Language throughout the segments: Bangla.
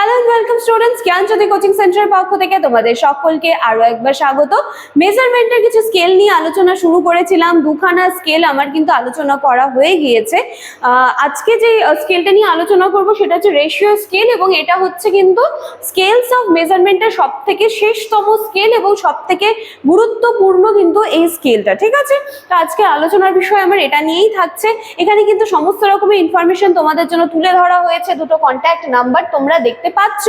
Hello and welcome students, Gyanjyoti coaching সেন্টারের পক্ষ থেকে তোমাদের সকলকে আরো একবার স্বাগত। মেজারমেন্টের কিছু স্কেল নিয়ে আলোচনা শুরু করেছিলাম, দুখানা স্কেল আমার কিন্তু আলোচনা করা হয়ে গিয়েছে। আজকে যে স্কেলটা নিয়ে আলোচনা করব সেটা হচ্ছে রেশিও স্কেল, এবং এটা হচ্ছে কিন্তু স্কেলস অফ মেজারমেন্টের সব থেকে শেষতম স্কেল এবং সব থেকে গুরুত্বপূর্ণ কিন্তু এই স্কেলটা। ঠিক আছে, তো আজকে আলোচনার বিষয় আমার এটা নিয়েই থাকছে। এখানে কিন্তু সমস্ত রকমের ইনফরমেশন তোমাদের জন্য তুলে ধরা হয়েছে। দুটো কন্ট্যাক্ট নাম্বার তোমরা দেখতে পাচ্ছ,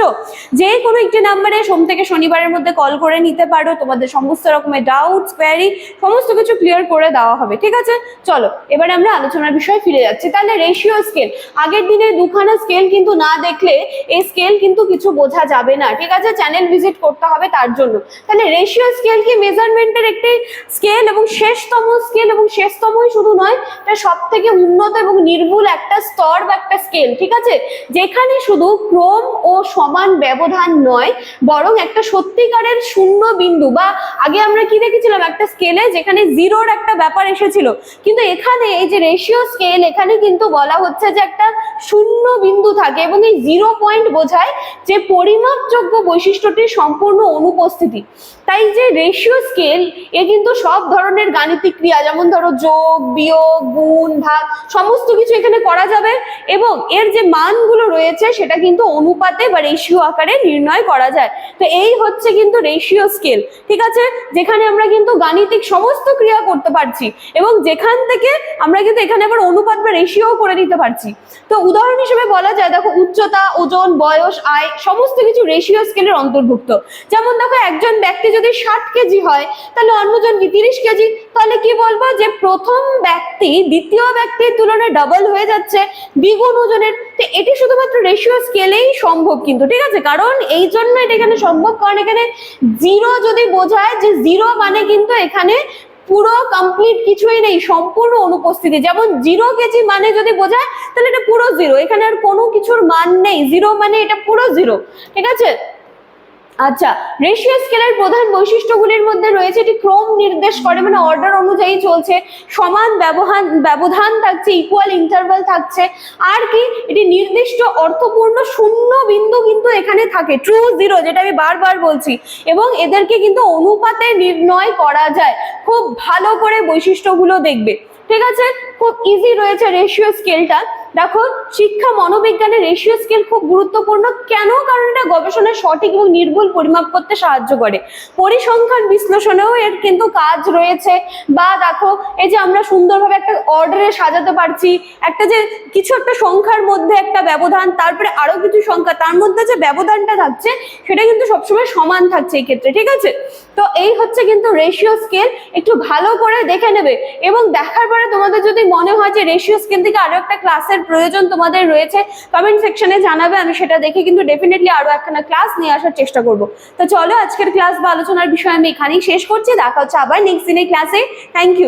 যে কোনো একটি নাম্বারে সোম থেকে শনিবারের মধ্যে কল করে নিতে পারো, তোমাদের সমস্ত রকমের ডাউটস কোয়ারি সমস্ত কিছু ক্লিয়ার করে দেওয়া হবে। ঠিক আছে, চলো এবারে আমরা আলোচনার বিষয়ে ফিরে যাচ্ছি। তাহলে রেশিও স্কেল, আগের দিনে দুখানা স্কেল কিন্তু না দেখলে এই স্কেল কিন্তু কিছু বোঝা যাবে না। ঠিক আছে, চ্যানেল ভিজিট করতে হবে তার জন্য। তাহলে রেশিও স্কেল কি মেজারমেন্টের একটি স্কেল এবং শেষতম স্কেল, এবং শেষতমই শুধু নয়, এটা সব থেকে উন্নত এবং নির্ভুল একটা স্তর বা একটা স্কেল। ঠিক আছে, যেখানে শুধু ক্রম ও সমান ব্যবধান নয়, বরং একটা সত্যিকারের শূন্য বিন্দু, বা আগে আমরা কি দেখেছিলাম একটা স্কেলে যেখানে জিরোর একটা ব্যাপার এসেছিল, কিন্তু এখানে এই যে রেশিও স্কেল, এখানে কিন্তু বলা হচ্ছে যে একটা শূন্য বিন্দু থাকে, এবং এই 0 পয়েন্ট বোঝায় যে পরিমাপযোগ্য বৈশিষ্ট্যটির সম্পূর্ণ অনুপস্থিতি। তাই যে রেশিও স্কেল এ কিন্তু সব ধরনের গাণিতিক ক্রিয়া, যেমন ধরো যোগ, বিয়োগ, গুণ, ভাগ সমস্ত কিছু এখানে করা যাবে, এবং এর যে মানগুলো রয়েছে সেটা কিন্তু অনুপাতে বা রেশিও আকারে নির্ণয় করা যায়। তো এই হচ্ছে কিন্তু রেশিও স্কেল। ঠিক আছে, যেখানে আমরা কিন্তু গাণিতিক সমস্ত ক্রিয়া করতে পারছি, এবং যেখান থেকে আমরা কিন্তু এখানে আবার অনুপাত বা রেশিও করে নিতে পারছি। তো উদাহরণ হিসেবে বলা যায়, দেখো উচ্চতা, ওজন, বয়স, আয় সমস্ত কিছু রেশিও স্কেলের অন্তর্ভুক্ত। যেমন দেখো একজন ব্যক্তি যদি 60 কেজি হয়, তাহলে অন্যজন কি 30 কেজি, তাহলে কি বলবো যে প্রথম ব্যক্তি দ্বিতীয় ব্যক্তির তুলনায় ডাবল হয়ে যাচ্ছে, দ্বিগুণ ওজনের। তো এটি শুধুমাত্র রেশিও স্কেলেই সম্ভব কিন্তু। ঠিক আছে, কারণ এই জন্য এটা এখানে সম্ভব, কারণ এখানে 0 যদি বোঝায়, যে 0 মানে কিন্তু এখানে পুরো কমপ্লিট কিছুই নেই, সম্পূর্ণ অনুপস্থিতি। যেমন 0 কেজি মানে যদি বোঝায়, তাহলে এটা পুরো 0, এখানে আর কোনো কিছুর মান নেই, 0 মানে এটা পুরো 0। ঠিক আছে, আচ্ছা, রেশিও স্কেলের প্রধান বৈশিষ্ট্যগুলির মধ্যে রয়েছে এটি ক্রম নির্দেশ করে, মানে অর্ডার অনুযায়ী চলছে, সমান ব্যবধান থাকছে, ইকুয়াল ইন্টারভাল থাকছে, আর কি এটি নির্দিষ্ট অর্থপূর্ণ শূন্য বিন্দু কিন্তু এখানে থাকে, ট্রু জিরো, যেটা আমি বারবার বলছি, এবং এদেরকে কিন্তু অনুপাতে নির্ণয় করা যায়। খুব ভালো করে বৈশিষ্ট্যগুলো দেখবে। ঠিক আছে, খুব ইজি রয়েছে রেশিও স্কেলটা। দেখো, শিক্ষা মনোবিজ্ঞানের রেশিও স্কেল খুব গুরুত্বপূর্ণ। কেন? কারণ এটা গবেষণায় সঠিক এবং নির্ভুল পরিমাপ করতে সাহায্য করে। পরিসংখ্যান বিশ্লেষণেও এর কিন্তু কাজ রয়েছে। বা দেখো, এই যে আমরা সুন্দরভাবে একটা অর্ডারে সাজাতে পারছি, একটা যে কিছু একটা সংখ্যার মধ্যে একটা ব্যবধান, তারপরে আরো কিছু সংখ্যা, তার মধ্যে যে ব্যবধানটা থাকছে সেটা কিন্তু সবসময় সমান থাকছে এই ক্ষেত্রে। ঠিক আছে, তো এই হচ্ছে কিন্তু রেশিও স্কেল। একটু ভালো করে দেখে নেবে, এবং দেখার পরে তোমাদের যদি মনে হয় যে রেশিও স্কেল থেকে আরো একটা ক্লাসের প্রয়োজন তোমাদের রয়েছে, কমেন্ট সেকশনে জানাবে, আমি সেটা দেখে কিন্তু ডেফিনেটলি আরো একখানা ক্লাস নিয়ে আসার চেষ্টা করব। তো চলো, আজকের ক্লাস বা আলোচনার বিষয় আমি এখানেই শেষ করছি। দেখা হচ্ছে আবার নেক্সট দিনের ক্লাসে। Thank you.